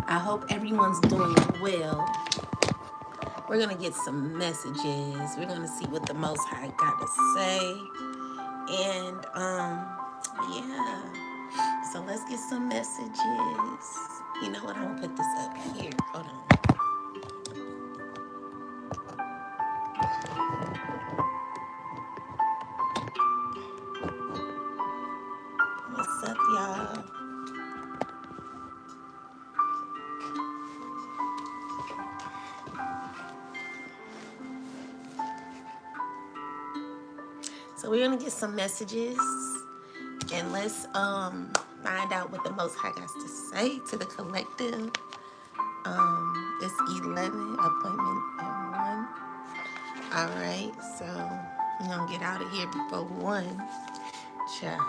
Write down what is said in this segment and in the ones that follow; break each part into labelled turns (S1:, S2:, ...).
S1: I hope everyone's doing well. We're going to get some messages. We're going to see what the Most High got to say. And, yeah. So let's get some messages. You know what? I'm going to put this up here. Hold on. What's up, y'all? So we're going to get some messages. And let's find out what the Most High has to say to the collective. It's 11, appointment at 1. All right, so we're gonna get out of here before 1. Child,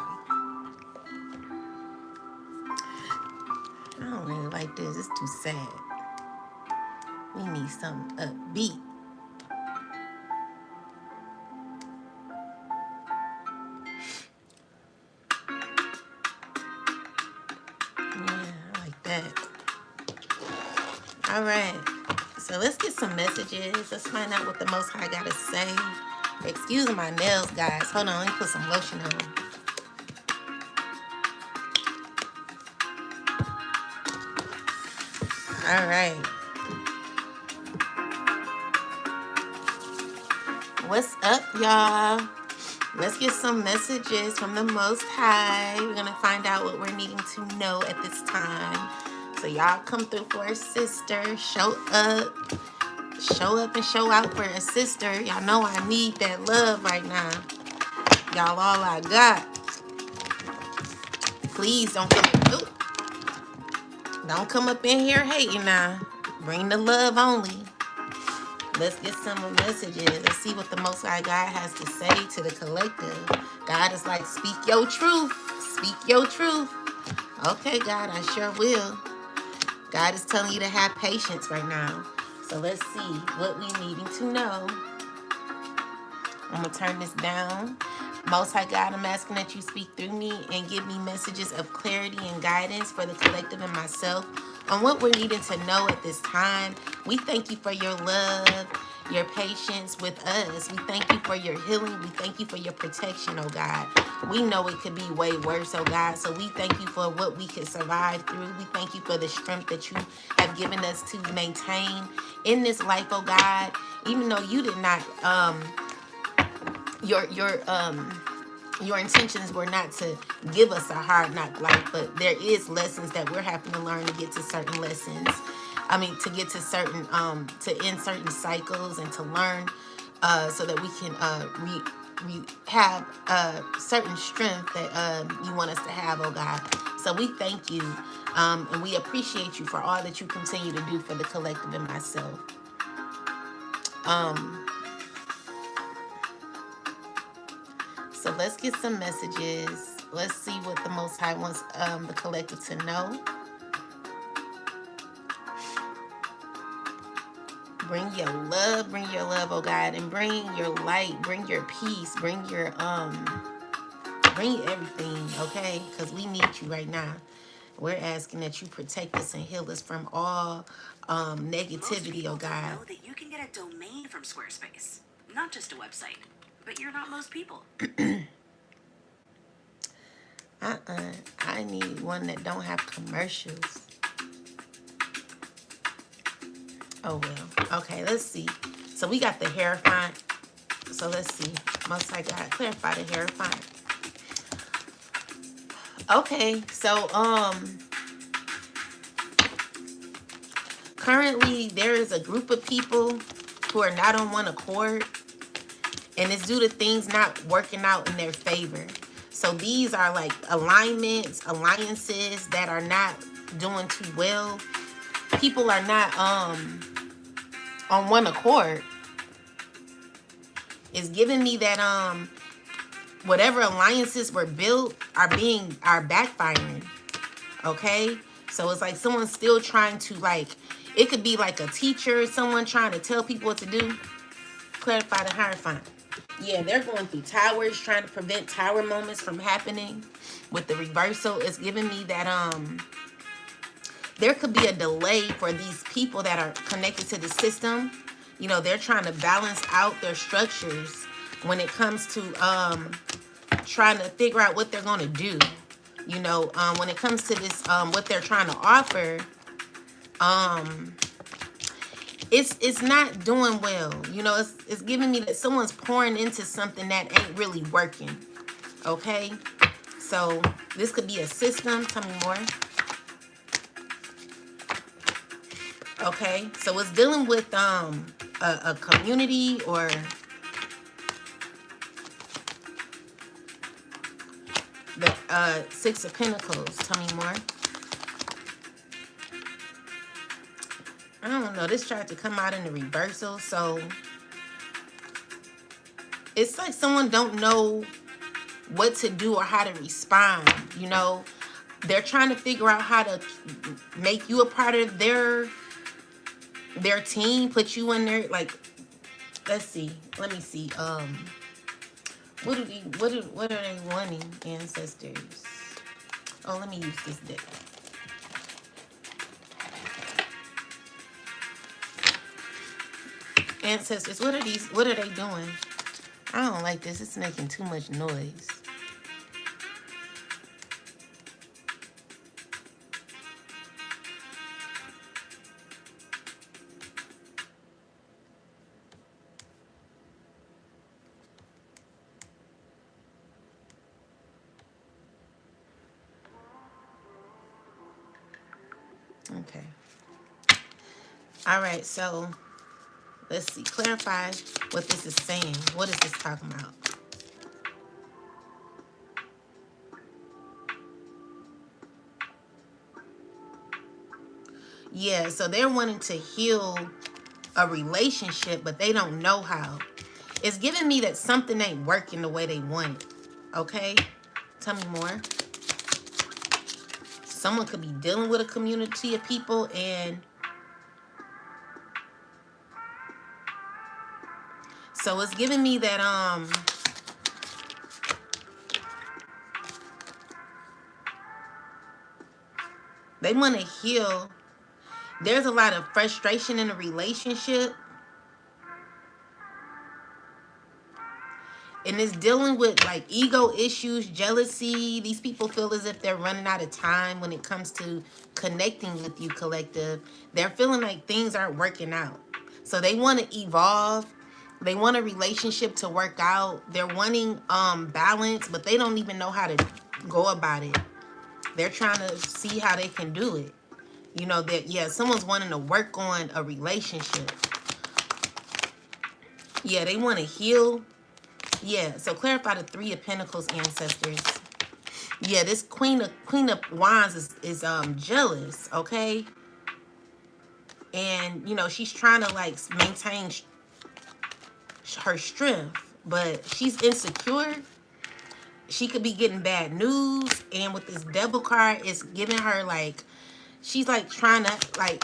S1: I don't really like this. It's too sad. We need something upbeat. Yeah, I like that. All right, so let's get some messages. Let's find out what the Most High got to say. Excuse my nails, guys. Hold on, let me put some lotion on. All right. What's up, y'all? Let's get some messages from the Most High. We're going to find out what we're needing to know at this time. So y'all come through for a sister. Show up. Show up and show out for a sister. Y'all know I need that love right now. Y'all all I got. Please don't come up in here hating now. Bring the love only. Let's get some messages. Let's see what the Most High God has to say to the collective. God is like, speak your truth. Speak your truth. Okay, God, I sure will. God is telling you to have patience right now. So let's see what we needing to know. I'm going to turn this down. Most High God, I'm asking that you speak through me and give me messages of clarity and guidance for the collective and myself on what we're needing to know at this time. We thank you for your love, your patience with us. We thank you for your healing. We thank you for your protection, oh God. We know it could be way worse, oh God. So we thank you for what we can survive through. We thank you for the strength that you have given us to maintain in this life, oh God. Even though you did not your intentions were not to give us a hard knock life, but there is lessons that we're having to learn to get to certain lessons. I mean, to get to certain to end certain cycles and to learn so that we can have certain strength that you want us to have, oh God. So we thank you and we appreciate you for all that you continue to do for the collective and myself. So let's get some messages. Let's see what the Most High wants the collective to know. Bring your love, oh God, and bring your light, bring your peace, bring everything, okay? Because we need you right now. We're asking that you protect us and heal us from all negativity, oh God.
S2: Know that you can get a domain from Squarespace, not just a website. But you're not most people.
S1: I need one that don't have commercials. Oh well. Okay, let's see. So we got the hair font. So let's see. Most I got clarify the hair font. Okay, so currently there is a group of people who are not on one accord, and it's due to things not working out in their favor. So these are like alliances that are not doing too well. People are not on one accord. It's giving me that whatever alliances were built are backfiring. Okay? So it's like someone's still trying to, like, it could be like a teacher, someone trying to tell people what to do. Clarify the Hierophant. Yeah, they're going through towers, trying to prevent tower moments from happening. With the reversal, it's giving me that there could be a delay for these people that are connected to the system. You know, they're trying to balance out their structures when it comes to trying to figure out what they're going to do. You know, when it comes to this, what they're trying to offer, it's not doing well. You know, it's giving me that someone's pouring into something that ain't really working. Okay, so this could be a system. Tell me more. Okay, so it's dealing with a community or the Six of Pentacles. Tell me more. I don't know. This tried to come out in the reversal, so it's like someone don't know what to do or how to respond. You know, they're trying to figure out how to make you a part of their team, put you in there. Like, let's see. Let me see. What are they wanting, ancestors? Oh, let me use this deck. Ancestors, what are they doing? I don't like this. It's making too much noise. Okay. All right, so let's see. Clarify what this is saying. What is this talking about? Yeah, so they're wanting to heal a relationship, but they don't know how. It's giving me that something ain't working the way they want it. Okay? Tell me more. Someone could be dealing with a community of people, and so it's giving me that they want to heal. There's a lot of frustration in a relationship, and it's dealing with like ego issues, jealousy. These people feel as if they're running out of time when it comes to connecting with you, collective. They're feeling like things aren't working out, so they want to evolve. They want a relationship to work out. They're wanting balance, but they don't even know how to go about it. They're trying to see how they can do it. You know, that, yeah, someone's wanting to work on a relationship. Yeah, they want to heal. Yeah, so clarify the Three of Pentacles, ancestors. Yeah, this Queen of Wands is jealous, okay? And, you know, she's trying to, like, maintain her strength, but she's insecure. She could be getting bad news, and with this Devil card, it's giving her, like, she's, like, trying to, like,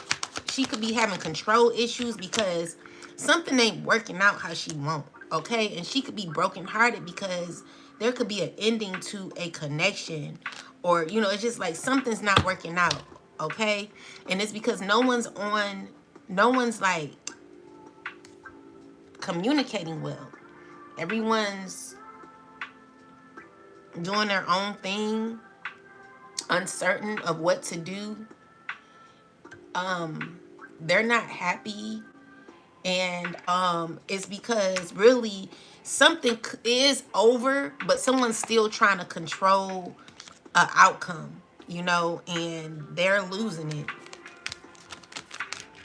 S1: she could be having control issues because something ain't working out how she want, okay? And she could be brokenhearted because there could be an ending to a connection, or, you know, it's just like something's not working out, okay? And it's because no one's like communicating well. Everyone's doing their own thing, uncertain of what to do. They're not happy, and it's because really something is over, but someone's still trying to control an outcome, you know, and they're losing it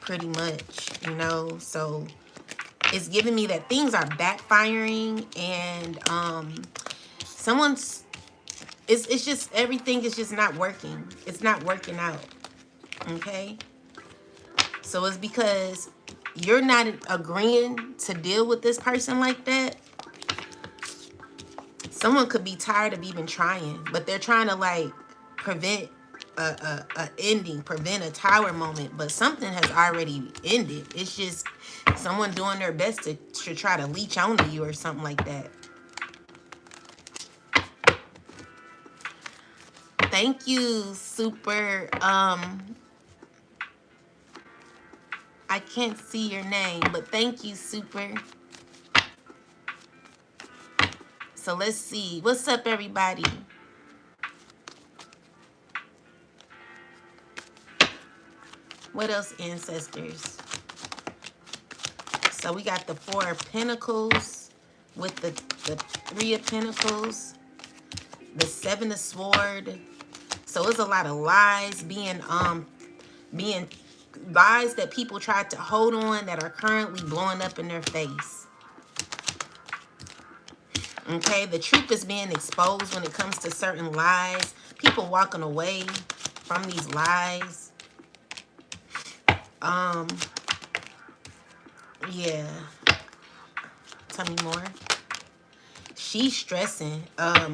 S1: pretty much, you know. So it's giving me that things are backfiring, and someone's it's just everything is just not working. It's not working out, okay? So it's because you're not agreeing to deal with this person like that. Someone could be tired of even trying, but they're trying to, like, prevent a ending, prevent a tower moment, but something has already ended. It's just someone doing their best to try to leech onto you or something like that. Thank you, super I can't see your name, but thank you, Super. So let's see. What's up, everybody? What else, ancestors? So we got the Four of Pentacles with the Three of Pentacles, the Seven of Sword. So it's a lot of lies being lies that people tried to hold on that are currently blowing up in their face. Okay, the truth is being exposed when it comes to certain lies. People walking away from these lies. Yeah. Tell me more. She's stressing.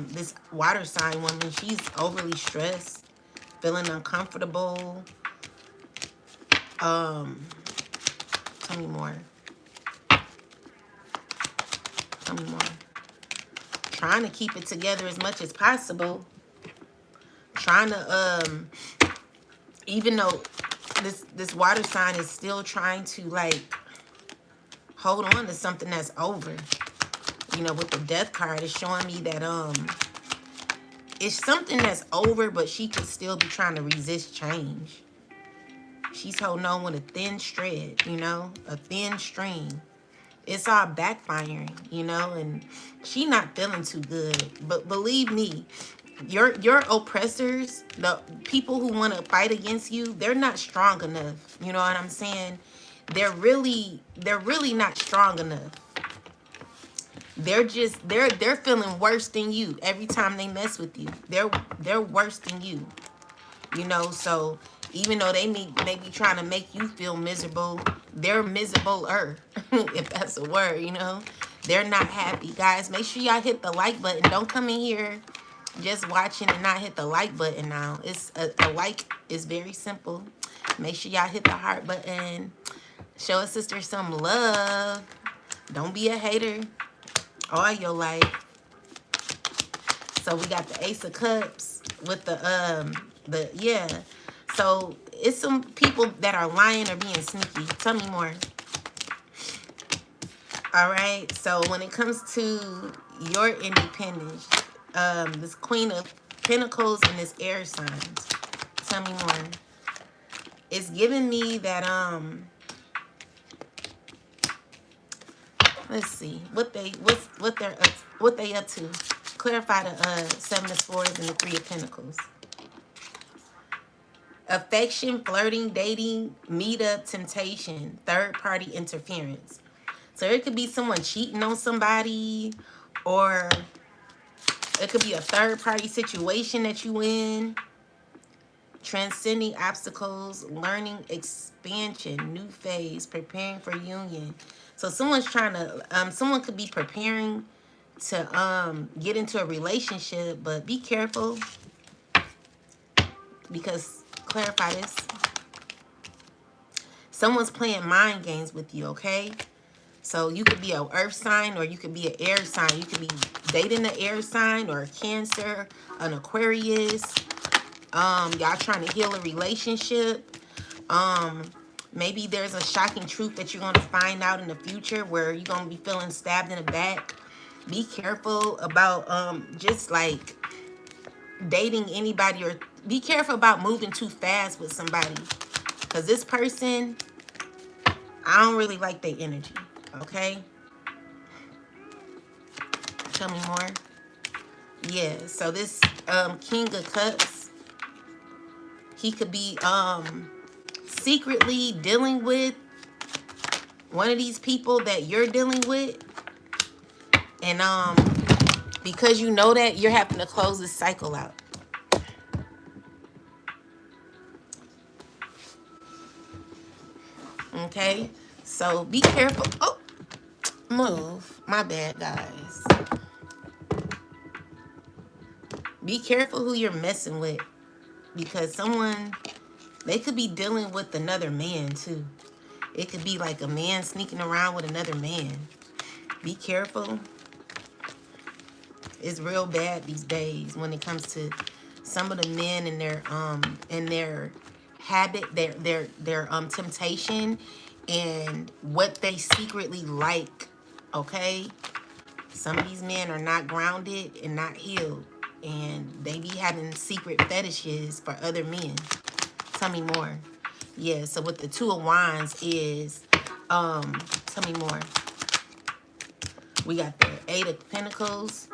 S1: This water sign woman, she's overly stressed, feeling uncomfortable. Tell me more. Tell me more. Trying to keep it together as much as possible. Trying to, even though this water sign is still trying to, like, hold on to something that's over. You know, with the Death card, it's showing me that, it's something that's over, but she could still be trying to resist change. She's holding on with a thin thread, you know, a thin string. It's all backfiring, you know, and she not feeling too good. But believe me, your oppressors, the people who want to fight against you, they're not strong enough. You know what I'm saying? They're really not strong enough. They're feeling worse than you every time they mess with you. They're worse than you. You know, so even though they may be trying to make you feel miserable, they're miserable-er, if that's a word, you know. They're not happy. Guys, make sure y'all hit the like button. Don't come in here just watching and not hit the like button now. It's a like is very simple. Make sure y'all hit the heart button. Show a sister some love. Don't be a hater all your life. So we got the Ace of Cups with yeah. So it's some people that are lying or being sneaky. Tell me more. All right. So when it comes to your independence, this Queen of Pentacles and this air signs. Tell me more. It's giving me that let's see what they up to. Clarify the Seven of Swords and the Three of Pentacles. Affection, flirting, dating, meetup, temptation, third-party interference. So it could be someone cheating on somebody, or it could be a third-party situation that you in. Transcending obstacles, learning expansion, new phase, preparing for union. So someone's trying to, someone could be preparing to get into a relationship, but be careful because, clarify this, someone's playing mind games with you, okay? So you could be an earth sign or you could be an air sign. You could be dating an air sign or a Cancer, an Aquarius. Y'all trying to heal a relationship. Maybe there's a shocking truth that you're going to find out in the future where you're going to be feeling stabbed in the back. Be careful about just like dating anybody, or be careful about moving too fast with somebody, because this person, I don't really like their energy. Okay, tell me more. Yeah, so this King of Cups, he could be secretly dealing with one of these people that you're dealing with, and because you know that, you're having to close this cycle out. Okay, so be careful. Oh, move. My bad, guys. Be careful who you're messing with, because someone, they could be dealing with another man too. It could be like a man sneaking around with another man. Be careful. It's real bad these days when it comes to some of the men and their habit, their temptation and what they secretly like, okay? Some of these men are not grounded and not healed, and they be having secret fetishes for other men. Tell me more. Yeah, so with the Two of Wands is, tell me more. We got the Eight of Pentacles.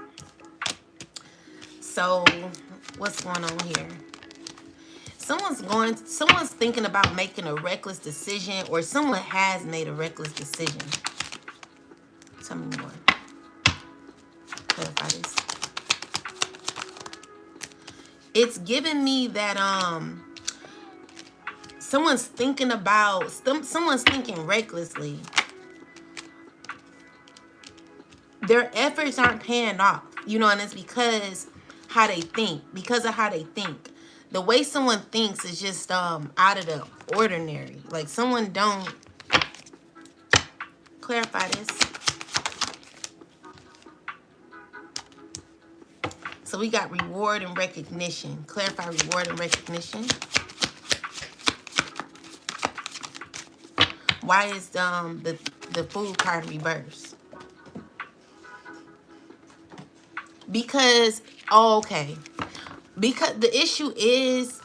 S1: So what's going on here? Someone's thinking about making a reckless decision, or someone has made a reckless decision. Tell me more. Clarify this. It's giving me that someone's thinking recklessly. Their efforts aren't paying off, you know, and it's because how they think, because of how they think. The way someone thinks is just out of the ordinary. Like someone don't clarify this. So we got reward and recognition. Clarify reward and recognition. Why is the Fool card reversed? Because, oh, okay. Because the issue is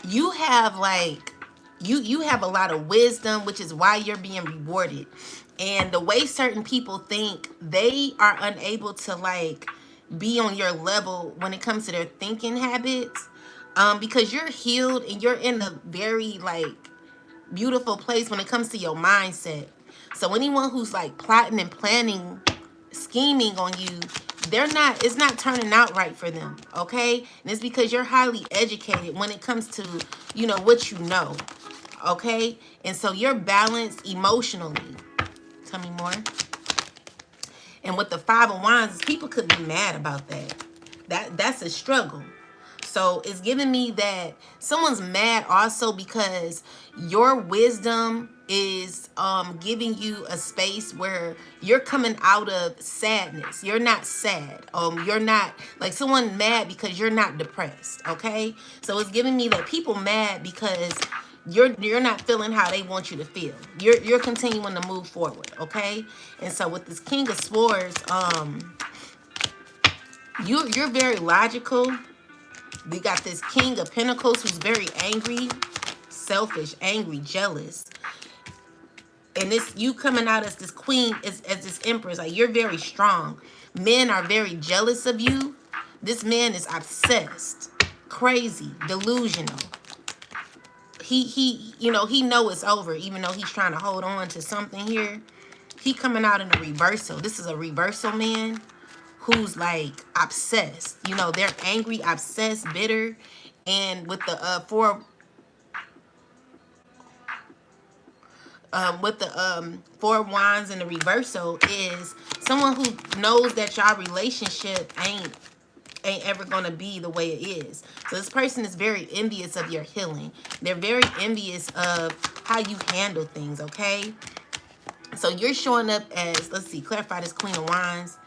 S1: you have like, you have a lot of wisdom, which is why you're being rewarded. And the way certain people think, they are unable to like be on your level when it comes to their thinking habits. Because you're healed and you're in a very like beautiful place when it comes to your mindset. So anyone who's like plotting and planning, scheming on you, it's not turning out right for them, okay? And it's because you're highly educated when it comes to, you know, what you know, okay? And so you're balanced emotionally. Tell me more. And with the Five of Wands, people could be mad about that. That's a struggle. So it's giving me that someone's mad also because your wisdom is giving you a space where you're coming out of sadness. You're not sad. You're not like someone mad because you're not depressed. Okay, so it's giving me that people mad because you're not feeling how they want you to feel. You're continuing to move forward. Okay, and so with this King of Swords, you're very logical. We got this King of Pentacles who's very angry, selfish, angry, jealous. And this, you coming out as this queen, as this empress, like you're very strong. Men are very jealous of you. This man is obsessed, crazy, delusional. You know, he know it's over, even though he's trying to hold on to something here. He coming out in a reversal. This is a reversal man who's like obsessed. You know, they're angry, obsessed, bitter. And with the Four Wands in the reversal is someone who knows that y'all relationship ain't ever gonna be the way it is. So this person is very envious of your healing. They're very envious of how you handle things, okay? So you're showing up as, let's see, clarify this Queen of Wands.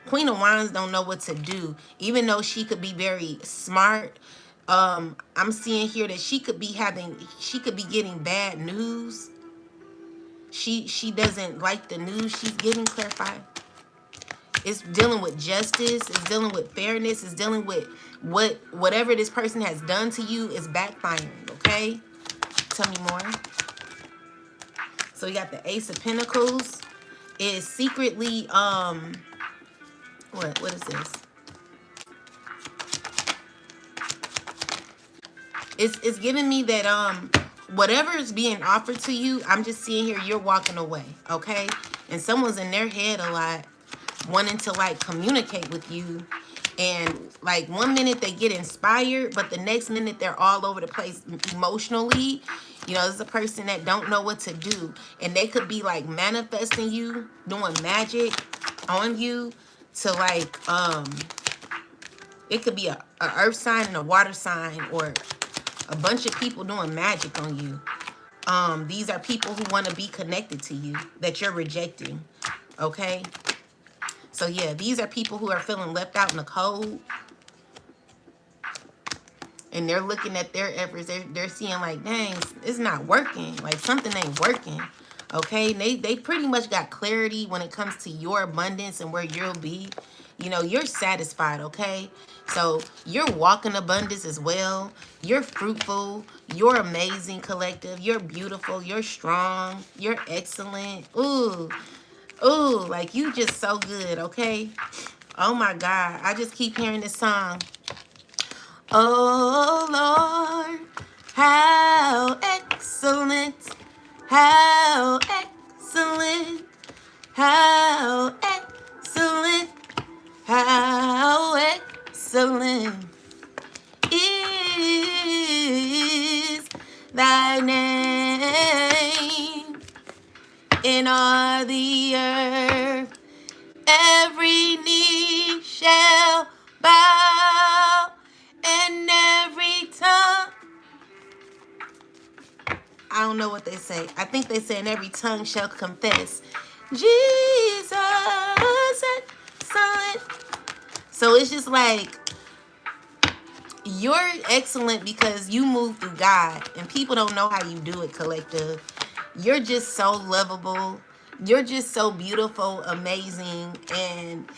S1: Queen of Wands don't know what to do, even though she could be very smart. I'm seeing here that she could be getting bad news. She doesn't like the news she's getting. Clarify. It's dealing with justice. It's dealing with fairness. It's dealing with whatever this person has done to you is backfiring. Okay, tell me more. So we got the Ace of Pentacles. Is secretly what is this? It's giving me that whatever is being offered to you, I'm just seeing here you're walking away, okay? And someone's in their head a lot, wanting to like communicate with you, and like one minute they get inspired, but the next minute they're all over the place emotionally. You know, this is a person that don't know what to do, and they could be like manifesting you, doing magic on you to like it could be a earth sign and a water sign, or a bunch of people doing magic on you. These are people who want to be connected to you that you're rejecting, okay? So yeah, these are people who are feeling left out in the cold. and they're looking at their efforts. They're seeing like, dang, it's not working. Like something ain't working. Okay, they pretty much got clarity when it comes to your abundance and where you'll be. You know, you're satisfied, okay? So you're walking abundance as well. You're fruitful. You're amazing, collective. You're beautiful. You're strong. You're excellent. Ooh, ooh, like you just so good, okay? Oh my God, I just keep hearing this song. Oh Lord, how excellent, how excellent, how excellent, how excellent is thy name in all the earth. Every knee shall bow and every tongue. I don't know what they say. I think they say, and every tongue shall confess Jesus excellent. So it's just like you're excellent because you move through God, and people don't know how you do it, collective. You're just so lovable. You're just so beautiful, amazing, and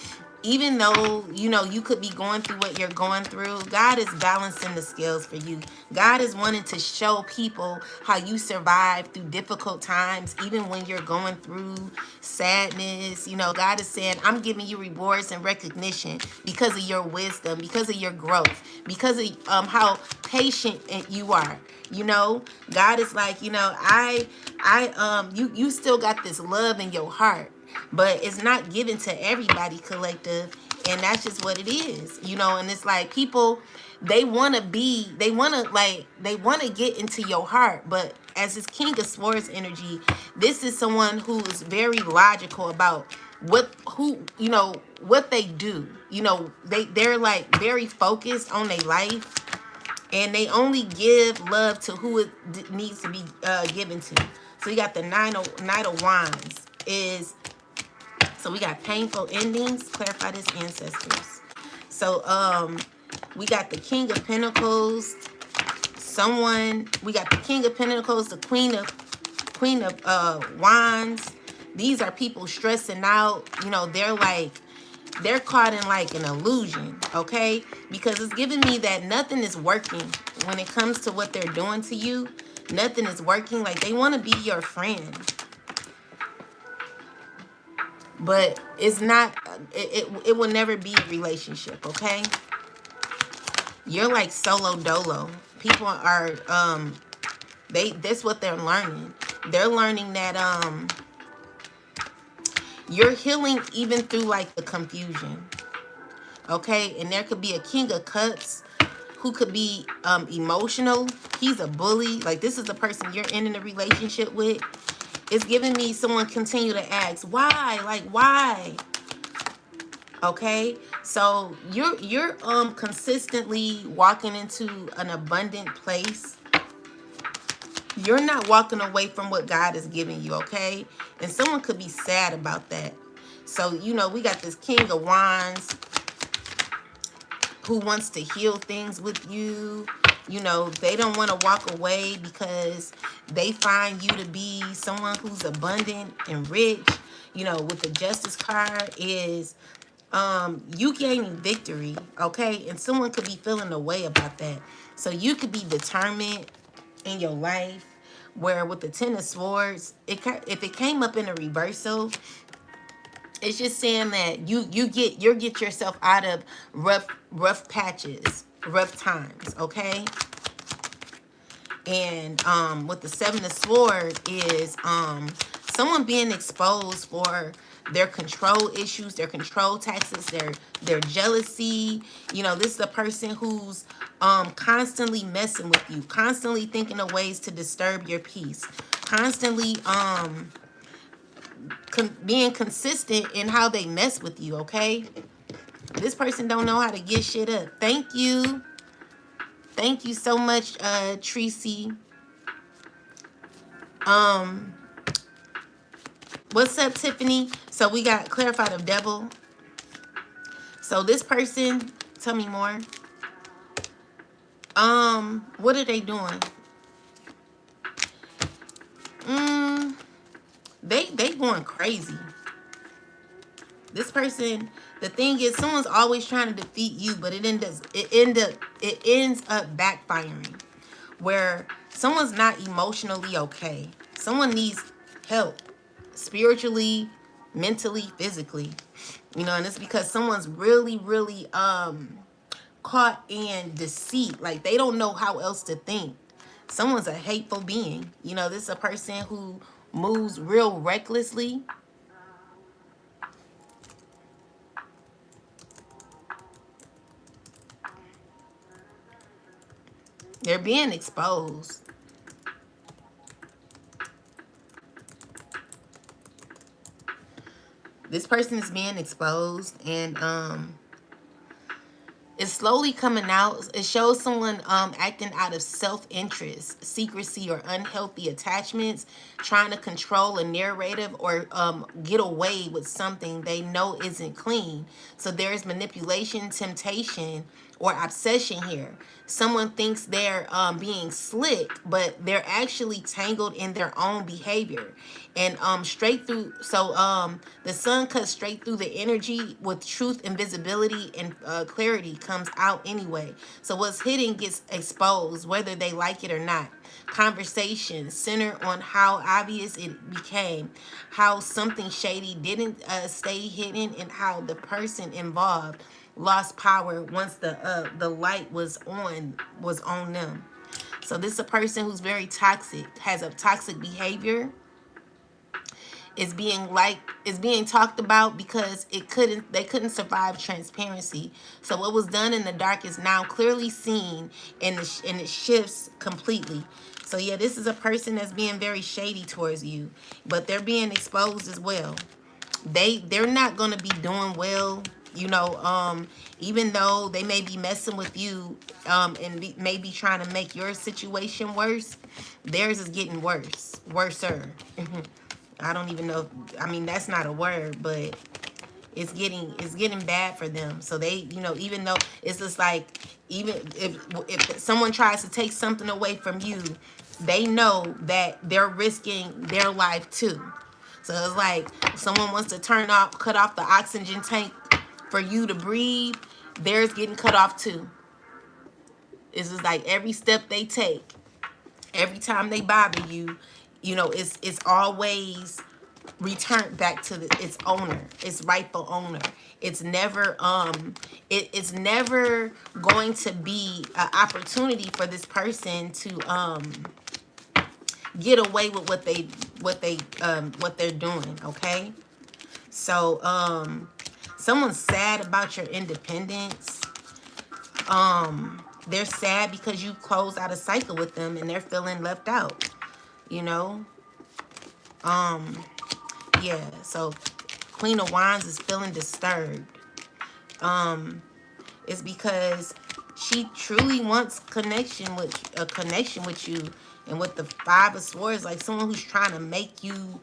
S1: even though, you know, you could be going through what you're going through, God is balancing the scales for you. God is wanting to show people how you survive through difficult times, even when you're going through sadness. You know, God is saying, I'm giving you rewards and recognition because of your wisdom, because of your growth, because of how patient you are. You know, God is like, you know, you still got this love in your heart, but it's not given to everybody, collective, and that's just what it is, you know. And it's like people, they want to get into your heart, but as this King of Swords energy, this is someone who's very logical about what they do. You know, they're like very focused on their life, and they only give love to who it needs to be given to. So you got the Knight of Wands is. So we got painful endings. Clarify this, ancestors. So we got the King of Pentacles. We got the King of Pentacles, the Queen of Wands. These are people stressing out. You know, they're caught in like an illusion, okay? Because it's giving me that nothing is working when it comes to what they're doing to you. Nothing is working. Like they want to be your friend, but it's not. It will never be a relationship, okay? You're like solo dolo. People are that's what they're learning. They're learning that you're healing even through like the confusion, okay? And there could be a King of Cups who could be emotional. He's a bully. Like this is the person you're in a relationship with. It's giving me someone continue to ask why, like why. Okay, so you're consistently walking into an abundant place. You're not walking away from what God is giving you, okay? And someone could be sad about that. So, you know, we got this King of Wands who wants to heal things with you. You know, they don't want to walk away because they find you to be someone who's abundant and rich. You know, with the Justice card is you gaining victory, okay? And someone could be feeling a way about that. So you could be determined in your life, where with the Ten of Swords, if it came up in a reversal, it's just saying that you get yourself out of rough patches, rough times, okay? And with the Seven of Swords is someone being exposed for their control issues, their control taxes, their jealousy. You know, this is a person who's constantly messing with you, constantly thinking of ways to disturb your peace, constantly being consistent in how they mess with you, okay? This person don't know how to get shit up. Thank you. Thank you so much, Tracy. What's up, Tiffany? So we got clarified of devil. So this person, tell me more. What are they doing? Mm, they going crazy. This person, the thing is, someone's always trying to defeat you, but it ends up backfiring, where someone's not emotionally okay. Someone needs help, spiritually, mentally, physically. And it's because someone's really, really caught in deceit. Like, they don't know how else to think. Someone's a hateful being. This is a person who moves real recklessly. They're being exposed. This person is being exposed, and it's slowly coming out. It shows someone acting out of self-interest, secrecy, or unhealthy attachments, trying to control a narrative or get away with something they know isn't clean. So there's manipulation, temptation, or obsession here. Someone thinks they're being slick, but they're actually tangled in their own behavior. And straight through, so the sun cuts straight through the energy with truth and visibility, and clarity comes out anyway. So what's hidden gets exposed, whether they like it or not. Conversations center on how obvious it became, how something shady didn't stay hidden, and how the person involved lost power once the light was on them. So this is a person who's very toxic, has a toxic behavior, is being talked about because they couldn't survive transparency. So what was done in the dark is now clearly seen, and it shifts completely. So yeah, this is a person that's being very shady towards you, but they're being exposed as well. They're not going to be doing well, even though they may be messing with you, and may be trying to make your situation worse. Theirs is getting worser. I don't even know. I mean, that's not a word, but it's getting bad for them. So they, even though it's just like, even if someone tries to take something away from you, they know that they're risking their life too. So it's like someone wants to cut off the oxygen tank for you to breathe, theirs getting cut off too. It's just like every step they take, every time they bother you, it's always returned back to its owner, its rightful owner. It's never it's never going to be an opportunity for this person to get away with what they're doing. Okay, so someone's sad about your independence. They're sad because you closed out a cycle with them, and they're feeling left out. You know, yeah. So Queen of Wands is feeling disturbed. It's because she truly wants a connection with you. And with the Five of Swords, like someone who's trying to make you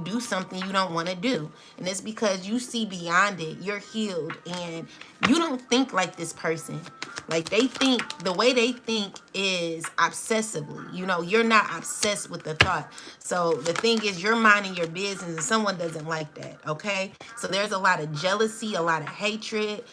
S1: do something you don't want to do. And it's because you see beyond it. You're healed, and you don't think like this person. Like, the way they think is obsessively. You're not obsessed with the thought. So the thing is, you're minding your business, and someone doesn't like that, okay? So there's a lot of jealousy, a lot of hatred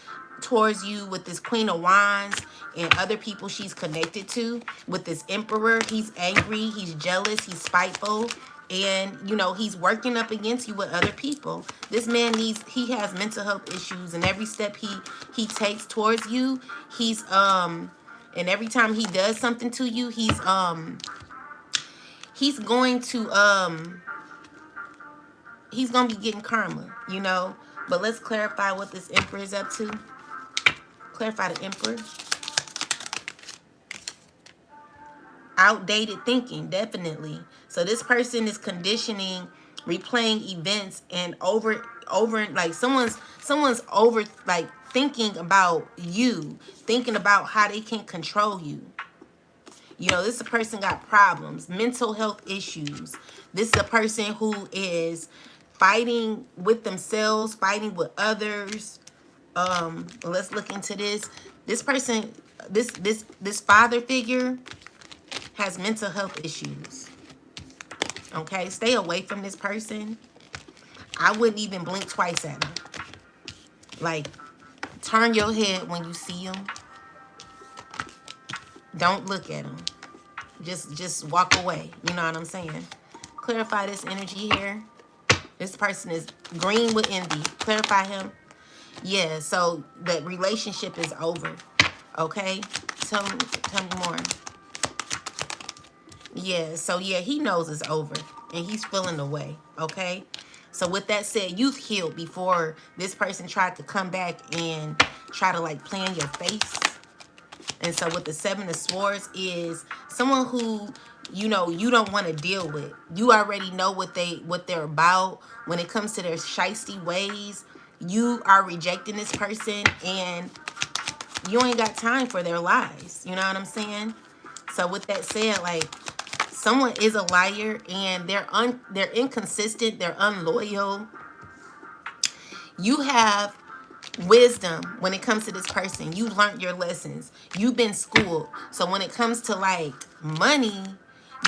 S1: towards you with this Queen of Wands and other people she's connected to. With this Emperor, he's angry, he's jealous, he's spiteful, and he's working up against you with other people. This man he has mental health issues, and every step he takes towards you, and every time he does something to you, he's going to be getting karma. But let's clarify what this Emperor is up to. Clarify the Emperor. Outdated thinking, definitely. So this person is conditioning, replaying events, and over like someone's over, like, thinking about you, thinking about how they can control you. This is a person got problems, mental health issues. This is a person who is fighting with themselves, fighting with others. Let's look into this. This person this father figure has mental health issues. Okay, stay away from this person. I wouldn't even blink twice at him. Like, turn your head when you see him. Don't look at him. Just walk away. You know what I'm saying? Clarify this energy here. This person is green with envy. Clarify him. Yeah, so the relationship is over. Okay? Tell me more. Yeah, so yeah, he knows it's over. And he's feeling the way. Okay? So with that said, you've healed before this person tried to come back and try to like play in your face. And so with the Seven of Swords is someone who, you know, you don't want to deal with. You already know what they're about. When it comes to their shisty ways, you are rejecting this person and you ain't got time for their lies. You know what I'm saying? So with that said, like, someone is a liar and they're inconsistent, they're unloyal. You have wisdom when it comes to this person. You learned your lessons. You've been schooled. So when it comes to like money,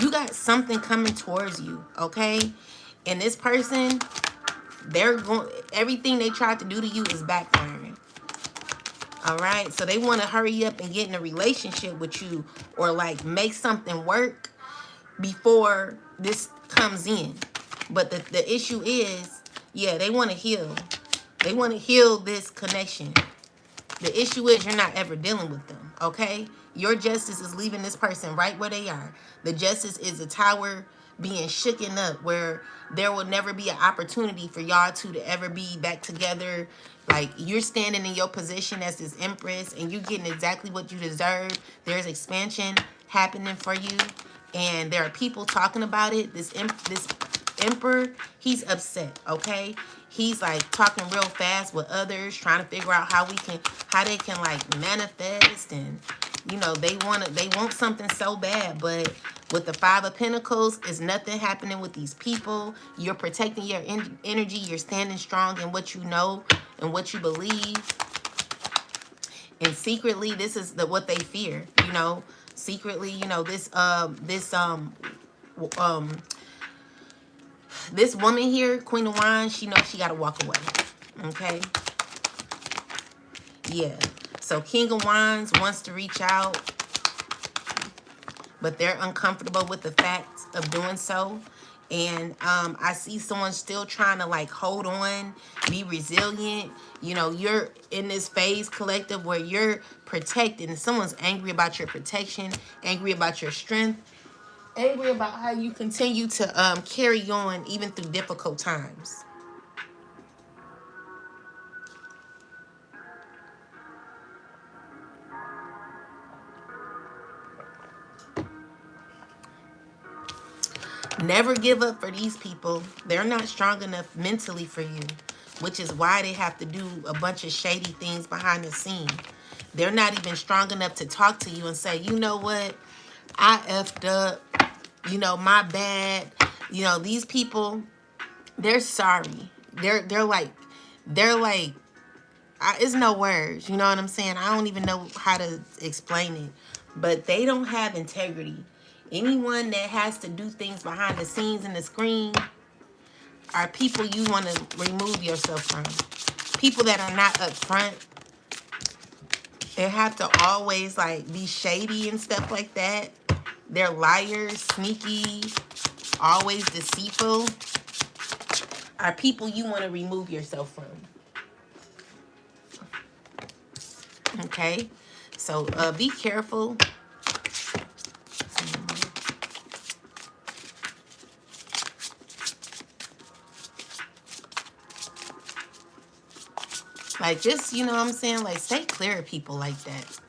S1: you got something coming towards you, okay? And this person, they're going, everything they tried to do to you is backfiring. All right, so they want to hurry up and get in a relationship with you or like make something work before this comes in. But the issue is, yeah, they want to heal. They want to heal this connection. The issue is you're not ever dealing with them, okay? Your justice is leaving this person right where they are. The justice is a tower being shooken up where there will never be an opportunity for y'all two to ever be back together. Like, you're standing in your position as this empress and you're getting exactly what you deserve. There's expansion happening for you. And there are people talking about it. This emperor, he's upset, okay? He's like talking real fast with others, trying to figure out how they can like manifest, and you know, they want something so bad. But with the Five of Pentacles, is nothing happening with these people. You're protecting your energy. You're standing strong in what you know and what you believe. And secretly, this is what they fear. You know, secretly, you know, this woman here, Queen of Wands, she knows she got to walk away. Okay? Yeah. So King of Wands wants to reach out, but they're uncomfortable with the fact of doing so. And I see someone still trying to like hold on, be resilient. You know, you're in this phase, collective, where you're protected and someone's angry about your protection, angry about your strength, angry about how you continue to carry on even through difficult times. Never give up for these people. They're not strong enough mentally for you, which is why they have to do a bunch of shady things behind the scene. They're not even strong enough to talk to you and say, you know what, I effed up, you know, my bad. You know, these people, they're sorry. They're like, it's no words. You know what I'm saying? I don't even know how to explain it. But they don't have integrity. Anyone that has to do things behind the scenes in the screen are people you want to remove yourself from. People that are not upfront. They have to always like be shady and stuff like that. They're liars, sneaky, always deceitful. Are people you want to remove yourself from. Okay, so be careful. Like, just, you know what I'm saying? Like, stay clear of people like that.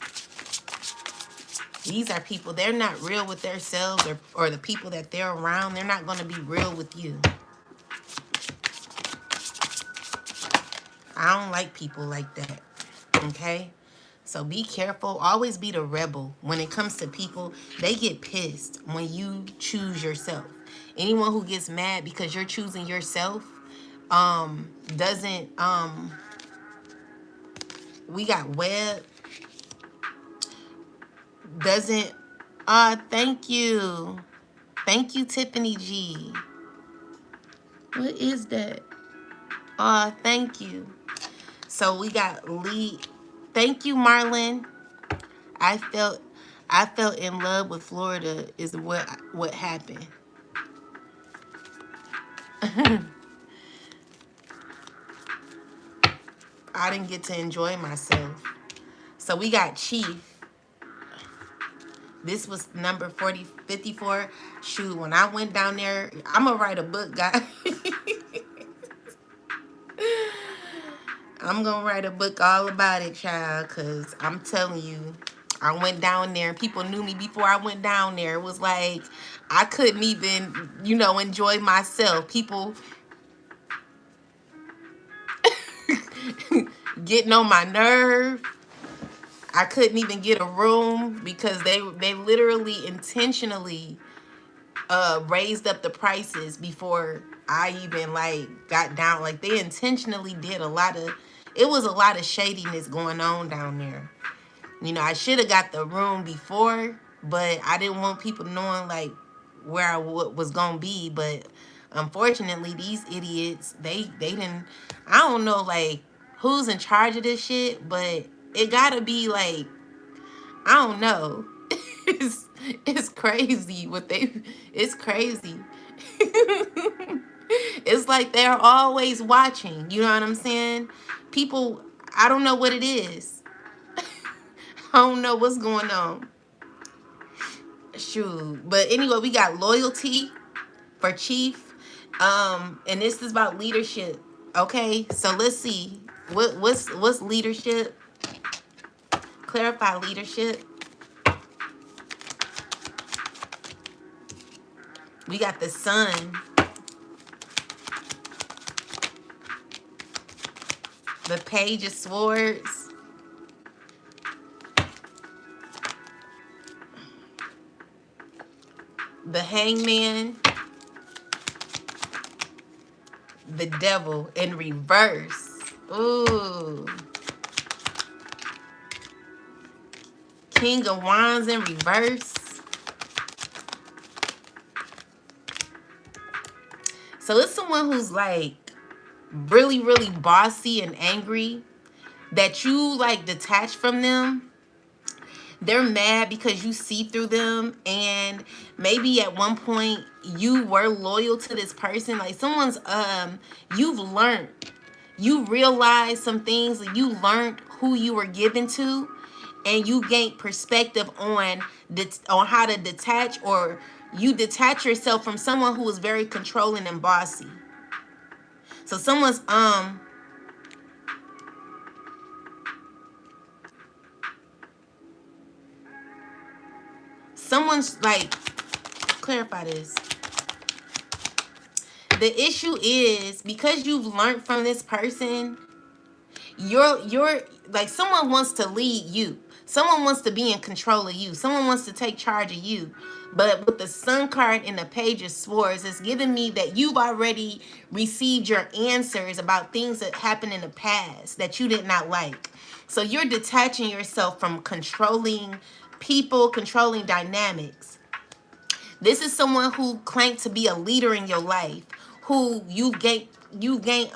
S1: These are people, they're not real with themselves or the people that they're around. They're not going to be real with you. I don't like people like that. Okay? So be careful. Always be the rebel. When it comes to people, they get pissed when you choose yourself. Anyone who gets mad because you're choosing yourself doesn't we got Web. doesn't, thank you. Thank you, Tiffany G. What is that? Thank you. So we got Lee. Thank you, Marlon. I felt I felt in love with Florida is what happened. I didn't get to enjoy myself. So we got Chief. This was number 54. Shoot, when I went down there, I'm gonna write a book, guys. I'm gonna write a book all about it, child, because I'm telling you, I went down there and people knew me before I went down there. It was like I couldn't even, enjoy myself. People getting on my nerve. I couldn't even get a room because they literally intentionally raised up the prices before I even like got down. Like they intentionally did it was a lot of shadiness going on down there. I should have got the room before, but I didn't want people knowing like where I was gonna be. But unfortunately, these idiots, they didn't. I don't know like who's in charge of this shit, but it gotta be like I don't know. it's it's crazy what they. It's crazy. It's like they're always watching. You know what I'm saying? People, I don't know what it is. I don't know what's going on. Shoot. But anyway, we got loyalty for Chief. And this is about leadership. Okay, so let's see. What's leadership? Clarify leadership. We got the sun. The page of swords. The hangman. The devil in reverse. Ooh. King of Wands in reverse. So it's someone who's like really, really bossy and angry that you like detach from them. They're mad because you see through them, and maybe at one point you were loyal to this person. Like someone's you've learned, you realized some things, that you learned who you were given to, and you gained perspective on how to detach, or you detach yourself from someone who was very controlling and bossy. So someone's like, clarify this. The issue is because you've learned from this person, you're like someone wants to lead you. Someone wants to be in control of you. Someone wants to take charge of you. But with the Sun card and the Page of Swords, it's giving me that you've already received your answers about things that happened in the past that you did not like. So you're detaching yourself from controlling people, controlling dynamics. This is someone who claimed to be a leader in your life, who you gain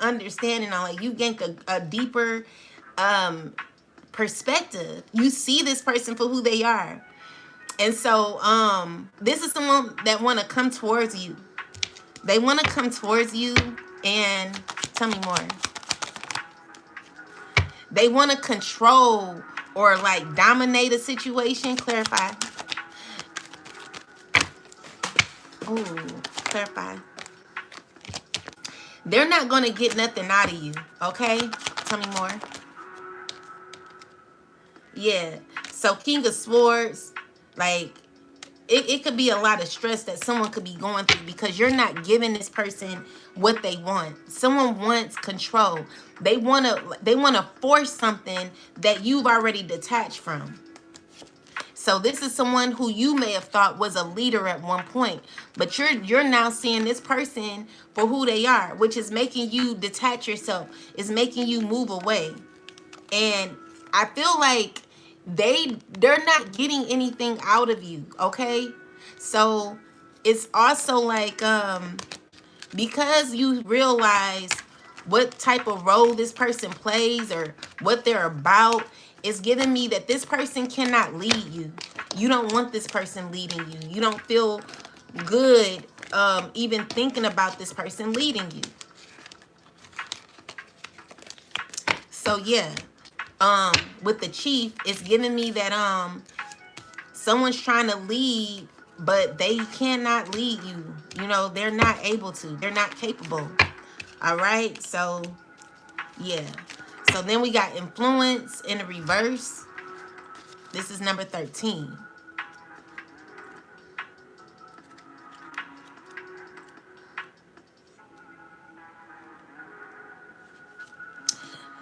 S1: understanding on, like you gain a deeper perspective. You see this person for who they are. And so this is someone that want to come towards you. They want to come towards you and tell me more. They want to control or like dominate a situation. Clarify. Oh, clarify. They're not going to get nothing out of you. Okay? Tell me more. Yeah. So King of Swords, like it could be a lot of stress that someone could be going through because you're not giving this person what they want. Someone wants control. They want to force something that you've already detached from. So this is someone who you may have thought was a leader at one point, but you're now seeing this person for who they are, which is making you detach yourself, is making you move away. And I feel like they're not getting anything out of you, okay? So it's also like because you realize what type of role this person plays or what they're about, it's giving me that this person cannot lead you. You don't want this person leading you. You don't feel good even thinking about this person leading you. So yeah, with the chief, it's giving me that someone's trying to lead, but they cannot lead you. You know, they're not able to. They're not capable. All right. So yeah. So then we got influence in the reverse. This is number 13.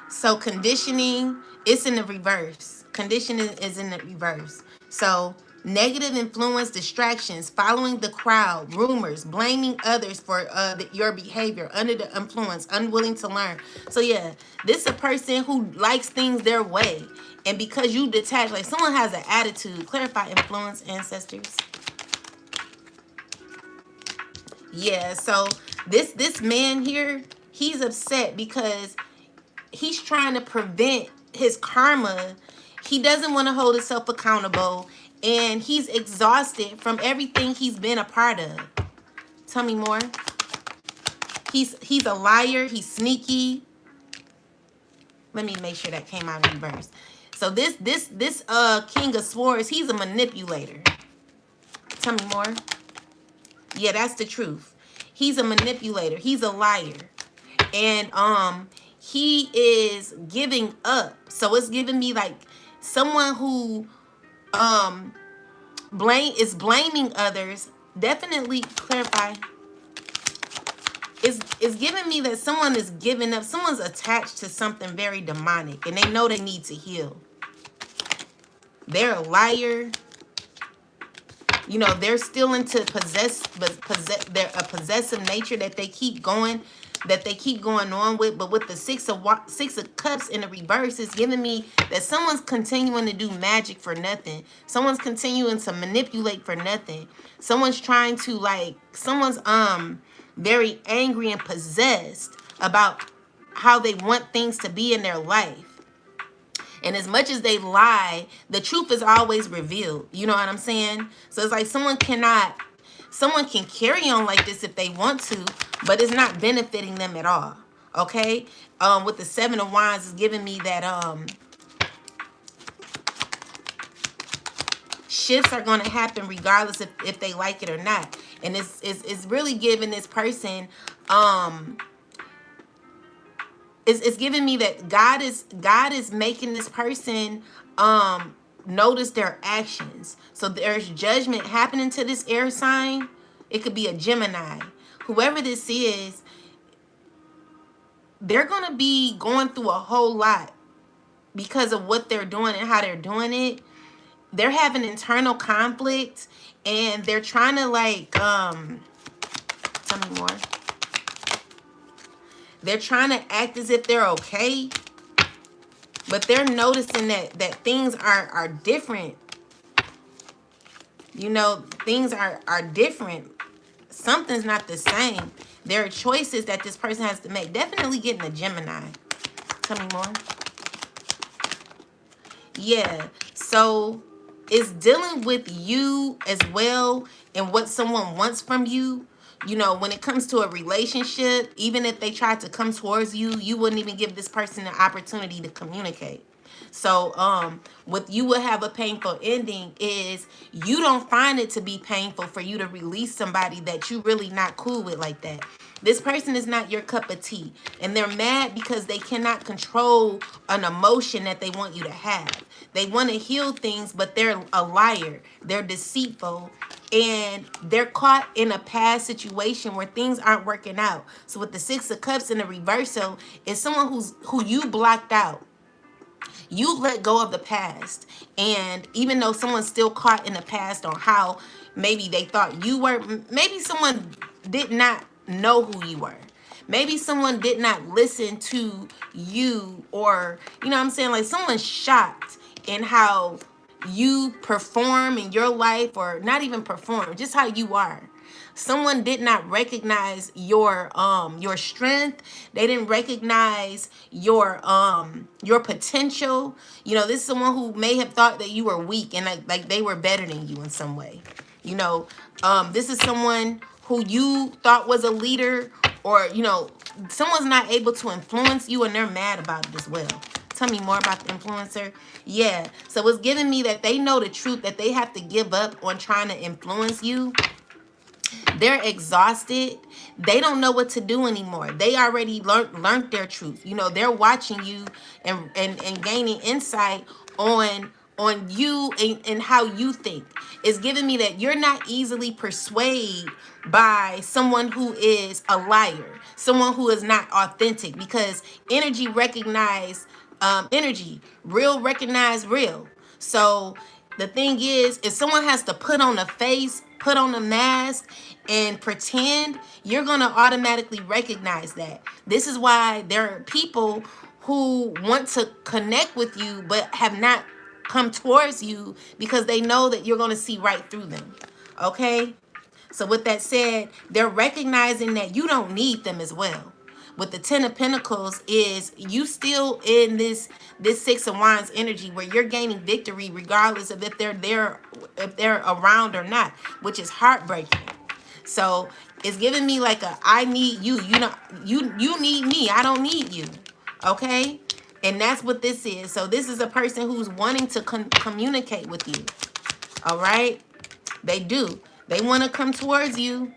S1: So conditioning, it's in the reverse. Conditioning is in the reverse. So negative influence, distractions, following the crowd, rumors, blaming others for your behavior, under the influence, unwilling to learn. So yeah, this is a person who likes things their way. And because you detach, like someone has an attitude, clarify influence, ancestors. Yeah, so this man here, he's upset because he's trying to prevent his karma. He doesn't want to hold himself accountable, and he's exhausted from everything he's been a part of. Tell me more. He's a liar. He's sneaky. Let me make sure that came out in reverse. So this King of Swords, he's a manipulator. Tell me more. Yeah, that's the truth. He's a manipulator. He's a liar. And he is giving up. So it's giving me like someone who is blaming others. Definitely clarify. It's giving me that someone is giving up. Someone's attached to something very demonic and they know they need to heal. They're a liar. You know, they're still into they're a possessive nature that they keep going on with. But with the six of cups in the reverse, it's giving me that someone's continuing to do magic for nothing. Someone's continuing to manipulate for nothing. Someone's trying to someone's very angry and possessed about how they want things to be in their life. And as much as they lie, the truth is always revealed. You know what I'm saying? So it's like someone can carry on like this if they want to, but it's not benefiting them at all. Okay? With the 7 of Wands is giving me that shifts are going to happen regardless if they like it or not. And it's really giving this person it's giving me that God is making this person notice their actions. So there's judgment happening to this air sign. It could be a Gemini. Whoever this is, they're going to be going through a whole lot because of what they're doing and how they're doing it. They're having internal conflict and they're trying to tell me more. They're trying to act as if they're okay, but they're noticing that things are different. You know, things are different. Something's not the same. There are choices that this person has to make. Definitely getting a Gemini. Tell me more. Yeah, so it's dealing with you as well and what someone wants from you. You know, when it comes to a relationship, even if they tried to come towards you, you wouldn't even give this person the opportunity to communicate. So what you will have a painful ending is you don't find it to be painful for you to release somebody that you really not cool with like that. This person is not your cup of tea, and they're mad because they cannot control an emotion that they want you to have. They want to heal things, but they're a liar. They're deceitful, and they're caught in a past situation where things aren't working out. So with the 6 of Cups in the reversal, it's someone who you blocked out. You let go of the past, and even though someone's still caught in the past on how maybe they thought you were, maybe someone did not know who you were. Maybe someone did not listen to you, or you know what I'm saying, like someone's shocked in how you perform in your life, or not even perform, just how you are. Someone did not recognize your strength. They didn't recognize your potential. You know, this is someone who may have thought that you were weak, and like they were better than you in some way. You know, this is someone who you thought was a leader, or you know, someone's not able to influence you, and they're mad about it as well. Tell me more about the influencer. Yeah, so it's giving me that they know the truth, that they have to give up on trying to influence you. They're exhausted. They don't know what to do anymore. They already learned their truth. You know, they're watching you and gaining insight on you and how you think. It's giving me that you're not easily persuaded by someone who is a liar, someone who is not authentic, because energy recognize energy, real recognize real. So the thing is, if someone has to put on a face, put on a mask, and pretend, you're going to automatically recognize that. This is why there are people who want to connect with you but have not come towards you, because they know that you're going to see right through them. Okay? So with that said, they're recognizing that you don't need them as well. With the 10 of Pentacles is you still in this Six of Wands energy, where you're gaining victory regardless of if they're there, if they're around or not, which is heartbreaking. So it's giving me like a, I need you. You know, you need me. I don't need you. Okay? And that's what this is. So this is a person who's wanting to communicate with you. All right? They do. They want to come towards you.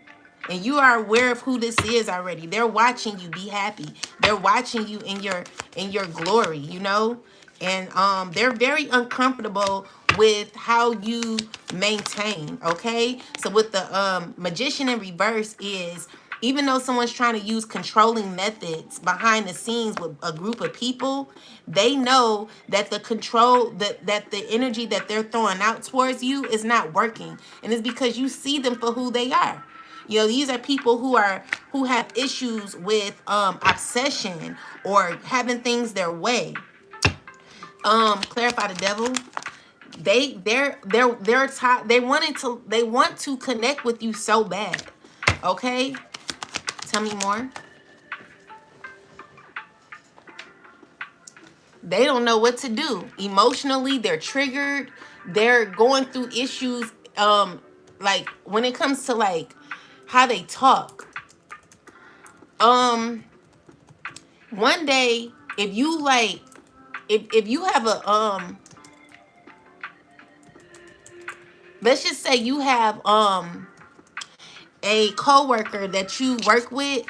S1: And you are aware of who this is already. They're watching you be happy. They're watching you in your glory, you know? And they're very uncomfortable with how you maintain, okay? So with the Magician in reverse is, even though someone's trying to use controlling methods behind the scenes with a group of people, they know that the control, that the energy that they're throwing out towards you is not working. And it's because you see them for who they are. You know, these are people who have issues with obsession or having things their way. Clarify the devil. They want to connect with you so bad. Okay? Tell me more. They don't know what to do. Emotionally, they're triggered. They're going through issues like when it comes to like how they talk. One day, if you like, if you have a let's just say you have a coworker that you work with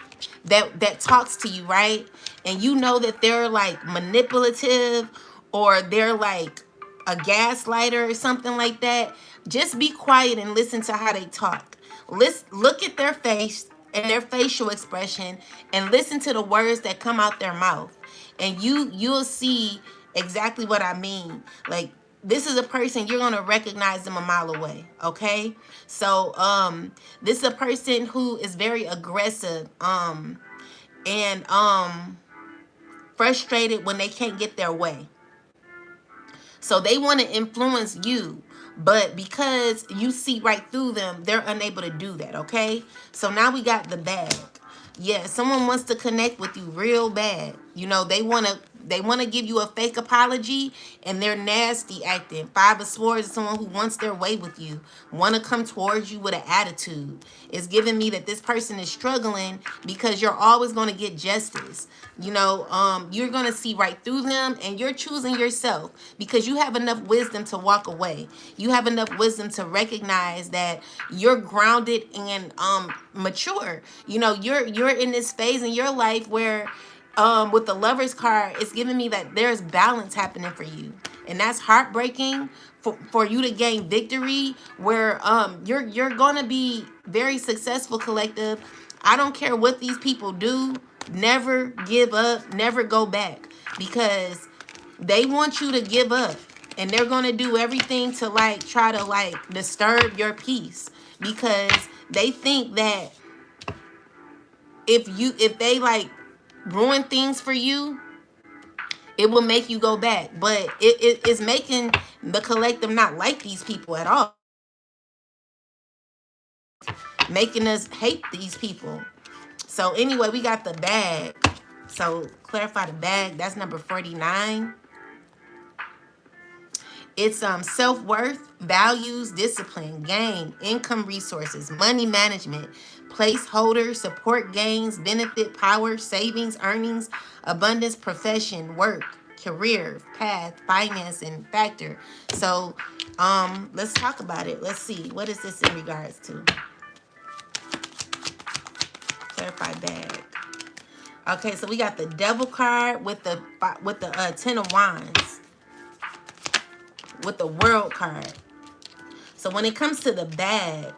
S1: that talks to you, right? And you know that they're like manipulative, or they're like a gaslighter or something like that. Just be quiet and listen to how they talk. Look at their face and their facial expression, and listen to the words that come out their mouth, and you'll see exactly what I mean. Like, this is a person, you're going to recognize them a mile away. Okay? So this is a person who is very aggressive and frustrated when they can't get their way. So they want to influence you, but because you see right through them, they're unable to do that. Okay? So now we got the bag. Yeah, someone wants to connect with you real bad. You know, they want to give you a fake apology, and they're nasty acting. Five of Swords is someone who wants their way with you, want to come towards you with an attitude. It's giving me that this person is struggling because you're always going to get justice. You know, you're going to see right through them, and you're choosing yourself because you have enough wisdom to walk away. You have enough wisdom to recognize that you're grounded and mature. You know, you're in this phase in your life where with the Lovers card, it's giving me that there's balance happening for you. And that's heartbreaking for you to gain victory, where you're gonna be very successful, collective. I don't care what these people do. Never give up, never go back, because they want you to give up, and they're gonna do everything to like try to like disturb your peace, because they think that if they like ruin things for you, It will make you go back, but it is making the collective not like these people at all, making us hate these people. So anyway, we got the bag. So clarify the bag. That's number 49. It's self-worth, values, discipline, gain, income resources, money management, placeholder, support gains, benefit, power, savings, earnings, abundance, profession, work, career, path, finance, and factor. So let's talk about it. Let's see. What is this in regards to? Clarify bag. Okay, so we got the devil card with the 10 of wands with the world card. So when it comes to the bag,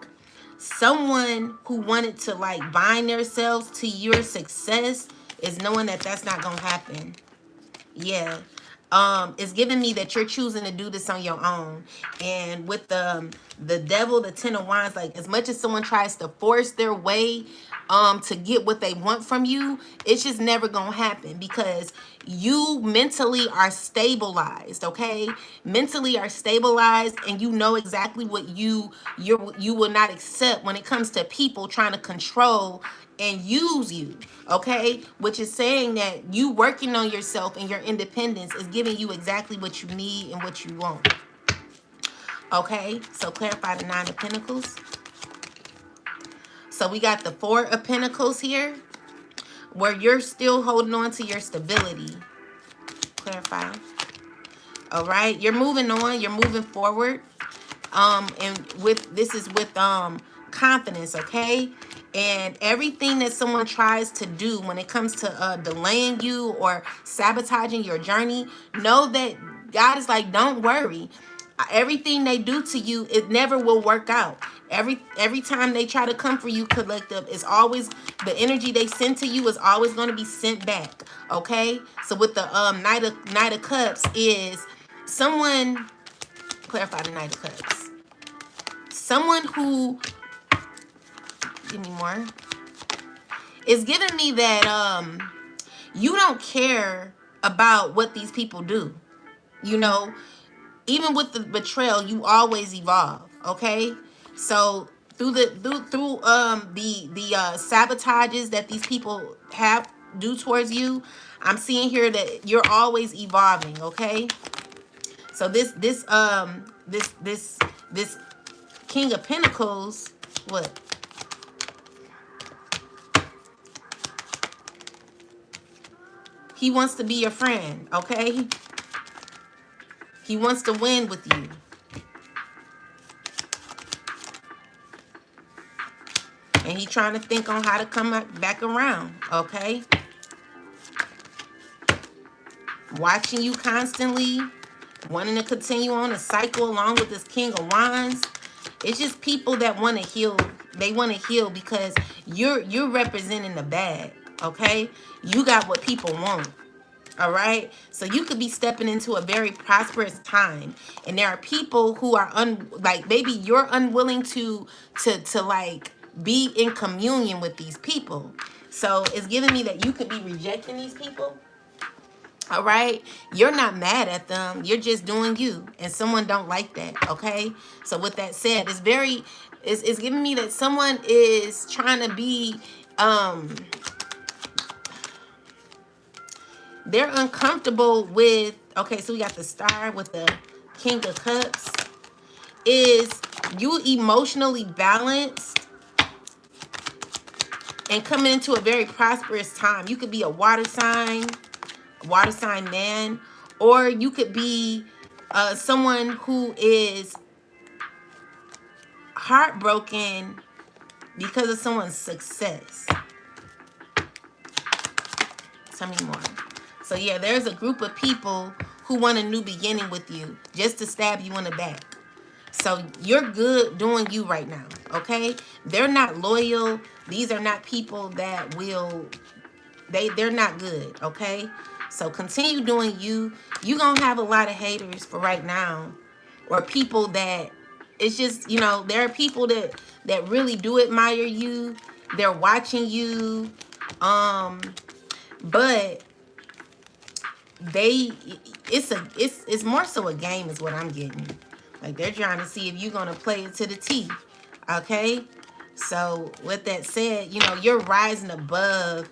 S1: someone who wanted to like bind themselves to your success is knowing that that's not gonna happen. Yeah. It's giving me that you're choosing to do this on your own. And with the devil, the 10 of wands, like as much as someone tries to force their way to get what they want from you, it's just never gonna happen because you mentally are stabilized, okay? Mentally are stabilized, and you know exactly what you will not accept when it comes to people trying to control and use you, okay? Which is saying that you working on yourself and your independence is giving you exactly what you need and what you want. Okay, so clarify the 9 of Pentacles. So we got the 4 of Pentacles here, where you're still holding on to your stability. Clarify. All right, you're moving on, you're moving forward. And with this is with confidence, okay? And everything that someone tries to do when it comes to delaying you or sabotaging your journey, know that God is like, don't worry. Everything they do to you, it never will work out. Every time they try to come for you, collective, is always the energy they send to you is always going to be sent back. Okay, so with the Knight of Cups is someone. Clarify the Knight of Cups. Someone who, give me more, is giving me that you don't care about what these people do. You know, even with the betrayal, you always evolve. Okay, so through the sabotages that these people have do towards you, I'm seeing here that you're always evolving. Okay, so this King of Pentacles, what? He wants to be your friend, okay? He wants to win with you. And he's trying to think on how to come back around, okay? Watching you constantly, wanting to continue on a cycle along with this King of Wands. It's just people that want to heal. They want to heal because you're representing the bad, okay? You got what people want. All right, so you could be stepping into a very prosperous time, and there are people who are like maybe you're unwilling to like be in communion with these people. So it's giving me that you could be rejecting these people. All right, you're not mad at them, you're just doing you, and someone don't like that. Okay, so with that said, it's giving me that someone is trying to be they're uncomfortable with, okay, so we got the Star with the King of Cups. Is you emotionally balanced and coming into a very prosperous time. You could be a water sign man, or you could be someone who is heartbroken because of someone's success. Tell me more. So yeah, there's a group of people who want a new beginning with you just to stab you in the back. So you're good doing you right now, okay? They're not loyal. These are not people that will, they're not good, okay? So continue doing you. You're going to have a lot of haters for right now, or people that, it's just, you know, there are people that really do admire you. They're watching you. But they it's more so a game is what I'm getting. Like they're trying to see if you're gonna play it to the T. Okay? So with that said, you know, you're rising above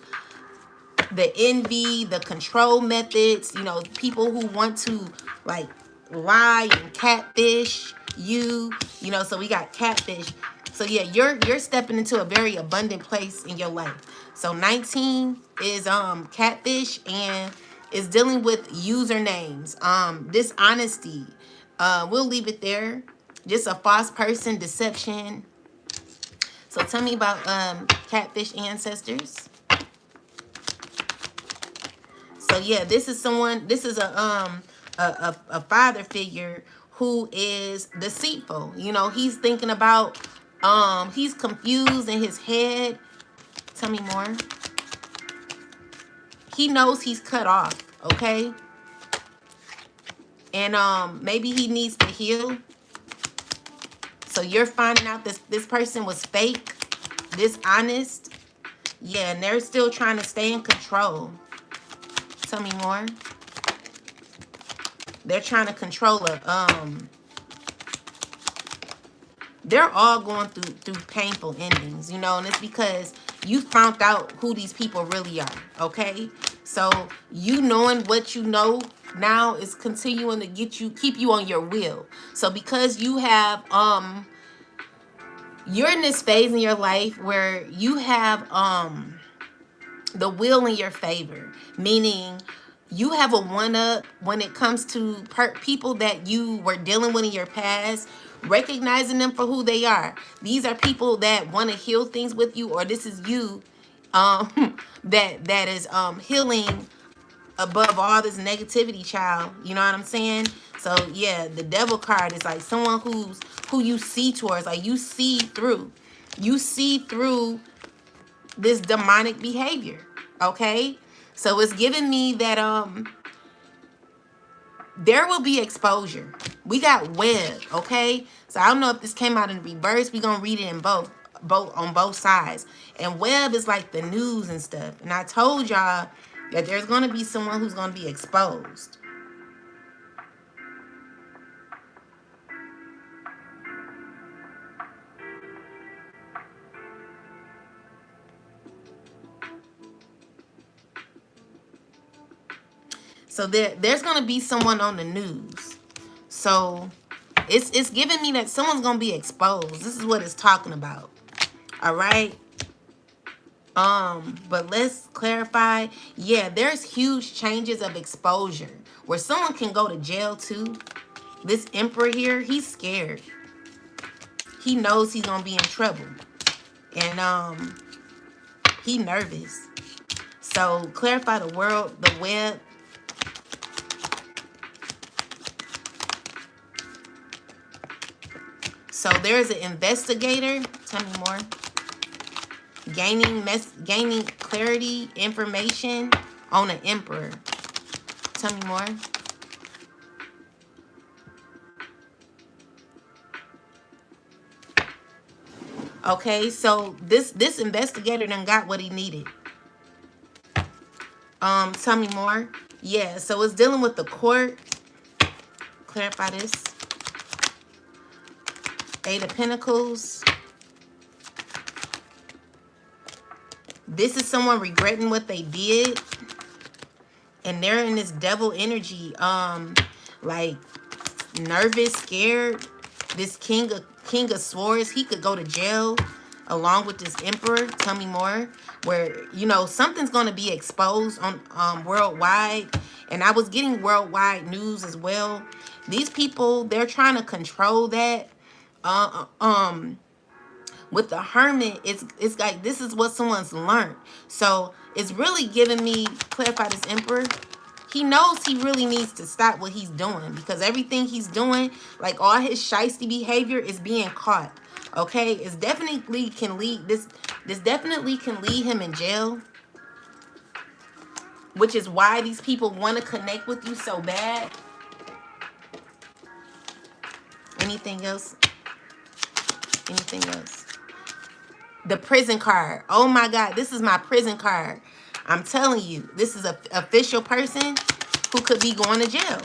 S1: the envy, the control methods, you know, people who want to like lie and catfish you know, so we got catfish. So yeah, you're stepping into a very abundant place in your life. So 19 is catfish and is dealing with usernames, dishonesty. We'll leave it there. Just a false person, deception. So tell me about catfish ancestors. So yeah, this is someone. This is a father figure who is deceitful. You know, he's thinking about he's confused in his head. Tell me more. He knows he's cut off. Okay, and maybe he needs to heal. So you're finding out this person was fake, dishonest. Yeah, and they're still trying to stay in control. Tell me more. They're trying to control they're all going through painful endings, you know, and it's because you found out who these people really are. Okay, so you knowing what you know now is continuing to keep you on your wheel. So because you have you're in this phase in your life where you have the will in your favor, meaning you have a one up when it comes to people that you were dealing with in your past, recognizing them for who they are. These are people that want to heal things with you, or this is you that is healing above all this negativity, child. You know what I'm saying? So yeah, the devil card is like someone who you see towards, like you see through this demonic behavior. Okay, so it's giving me that there will be exposure. We got web. Okay, so I don't know if this came out in reverse. We're gonna read it in both on both sides. And web is like the news and stuff, and I told y'all that there's going to be someone who's going to be exposed. So there's going to be someone on the news. So it's giving me that someone's going to be exposed. This is what it's talking about. All right. But let's clarify. Yeah, there's huge changes of exposure where someone can go to jail too. This emperor here, he's scared. He knows he's gonna be in trouble, and he nervous. So clarify the world, the web. So there's an investigator. Tell me more. Gaining clarity, information on an emperor. Tell me more. Okay, so this investigator done got what he needed. Tell me more. Yeah, so it's dealing with the court. Clarify this. Eight of Pentacles. This is someone regretting what they did, and they're in this devil energy, like nervous, scared. This king of swords, he could go to jail along with this emperor. Tell me more. Where, you know, something's going to be exposed on worldwide, and I was getting worldwide news as well. These people, they're trying to control that. With the hermit, it's like this is what someone's learned. So it's really giving me, clarify this emperor. He knows he really needs to stop what he's doing, because everything he's doing, like all his shiesty behavior, is being caught. Okay, it's definitely can lead this definitely can lead him in jail, which is why these people want to connect with you so bad. Anything else? Anything else? The prison card. Oh my God, this is my prison card. I'm telling you, this is a official person. who could be going to jail.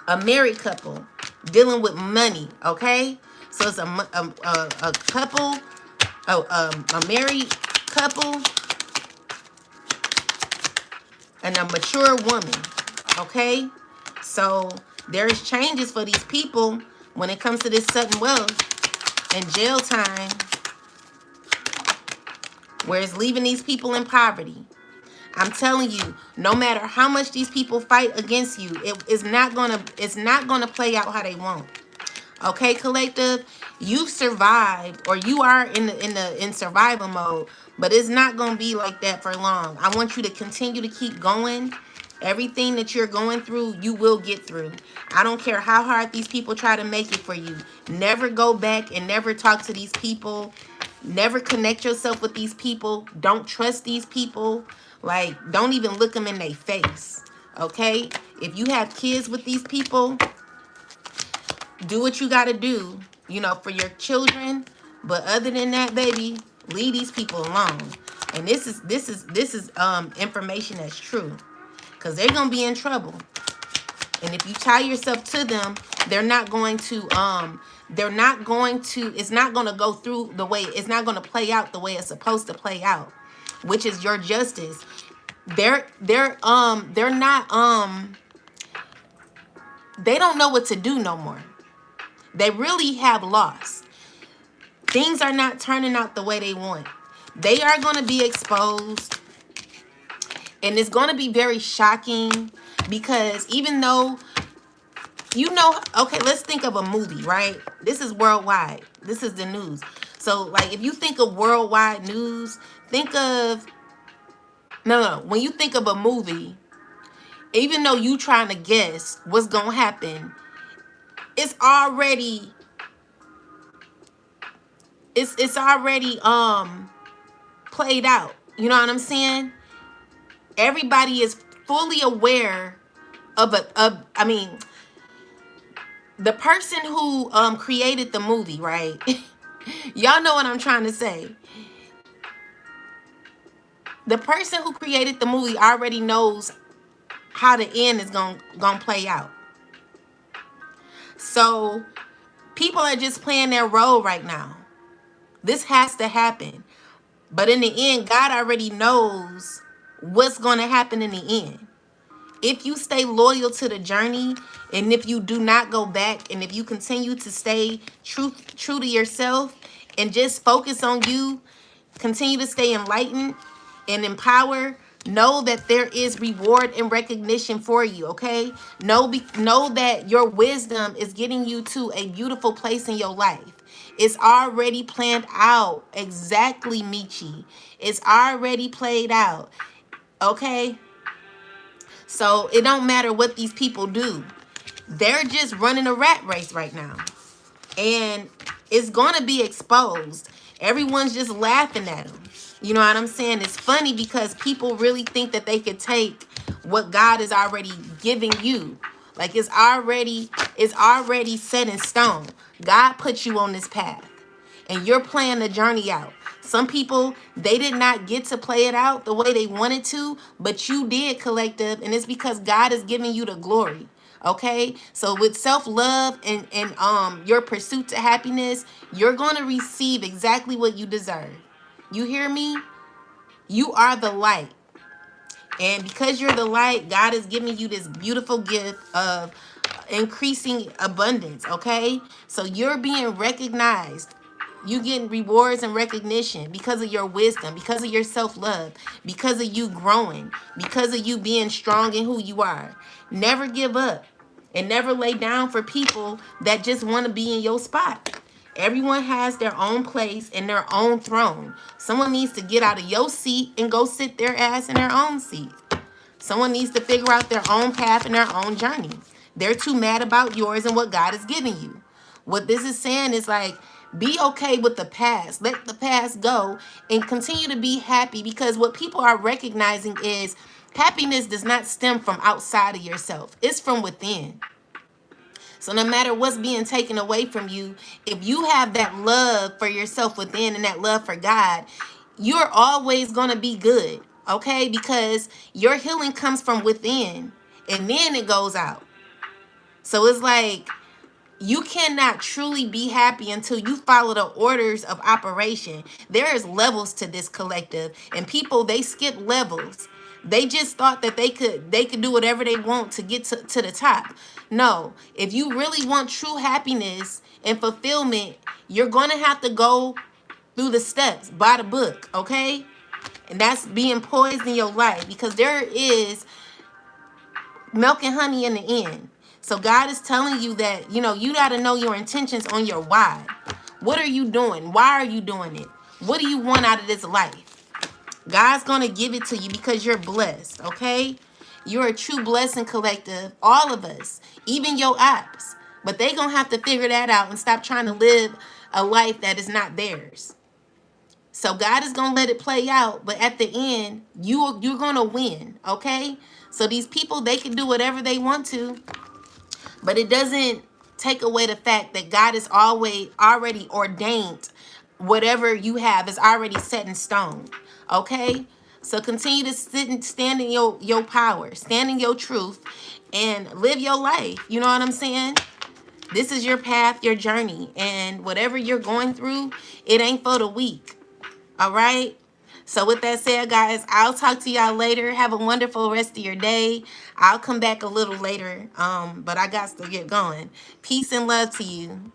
S1: A married couple dealing with money, okay? So it's a couple, a married couple and a mature woman, okay? So there's changes for these people when it comes to this sudden wealth and jail time, where it's leaving these people in poverty. I'm telling you, no matter how much these people fight against you, it's not gonna play out how they want. Okay, collective, you've survived, or you are in survival mode, but it's not gonna be like that for long. I want you to continue to keep going. Everything that you're going through, you will get through. I don't care how hard these people try to make it for you. Never go back and never talk to these people. Never connect yourself with these people. Don't trust these people. Like, don't even look them in their face. Okay? If you have kids with these people, do what you got to do, for your children. But other than that, baby, leave these people alone. And this is information that's true, because they're gonna be in trouble. And if you tie yourself to them, they're not going to it's not going to go through the way, it's not going to play out the way it's supposed to play out, which is your justice. They're not they don't know what to do no more. They really have lost. Things are not turning out the way they want. They are going to be exposed. And it's going to be very shocking, because even though, okay, let's think of a movie, right? This is worldwide. This is the news. So, like, if you think of worldwide news, think of, no. When you think of a movie, even though you trying to guess what's going to happen, it's already played out. You know what I'm saying? Everybody is fully aware of the person who created the movie, right? Y'all know what I'm trying to say. The person who created the movie already knows how the end is gonna play out. So people are just playing their role right now. This has to happen. But in the end, God already knows what's going to happen in the end. If you stay loyal to the journey, and if you do not go back, and if you continue to stay true to yourself and just focus on you, continue to stay enlightened and empowered, know that there is reward and recognition for you, okay? Know that your wisdom is getting you to a beautiful place in your life. It's already planned out. Exactly, Michi. It's already played out. Okay? So it don't matter what these people do. They're just running a rat race right now. And it's going to be exposed. Everyone's just laughing at them. You know what I'm saying? It's funny because people really think that they could take what God is already giving you. Like, it's already set in stone. God put you on this path, and you're playing the journey out. Some people, they did not get to play it out the way they wanted to, but you did, collective, and it's because God is giving you the glory. Okay, so with self-love and your pursuit to happiness, you're going to receive exactly what you deserve. You hear me? You are the light. And because you're the light, God is giving you this beautiful gift of increasing abundance, okay? So you're being recognized. You getting rewards and recognition because of your wisdom, because of your self-love, because of you growing, because of you being strong in who you are. Never give up and never lay down for people that just want to be in your spot. Everyone has their own place and their own throne. Someone needs to get out of your seat and go sit their ass in their own seat. Someone needs to figure out their own path and their own journey. They're too mad about yours and what God is giving you. What this is saying is, like, be okay with the past. Let the past go and continue to be happy, because what people are recognizing is happiness does not stem from outside of yourself. It's from within. So no matter what's being taken away from you, if you have that love for yourself within and that love for God, you're always going to be good, okay? Because your healing comes from within. and then it goes out. So it's like you cannot truly be happy until you follow the orders of operation. There is levels to this collective, and people, they skip levels. They just thought that they could do whatever they want to get to the top. No, if you really want true happiness and fulfillment, you're going to have to go through the steps by the book, okay? And that's being poised in your life, because there is milk and honey in the end. So God is telling you that, you got to know your intentions on your why. What are you doing? Why are you doing it? What do you want out of this life? God's going to give it to you because you're blessed, okay? You're a true blessing collective, all of us, even your apps. But they going to have to figure that out and stop trying to live a life that is not theirs. So God is going to let it play out, but at the end, you're going to win, okay? So these people, they can do whatever they want to, but it doesn't take away the fact that God is always already ordained. Whatever you have is already set in stone, okay? So continue to stand in your power, stand in your truth, and live your life. You know what I'm saying? This is your path, your journey, and whatever you're going through, it ain't for the weak. All right. So with that said, guys, I'll talk to y'all later. Have a wonderful rest of your day. I'll come back a little later, but I got to get going. Peace and love to you.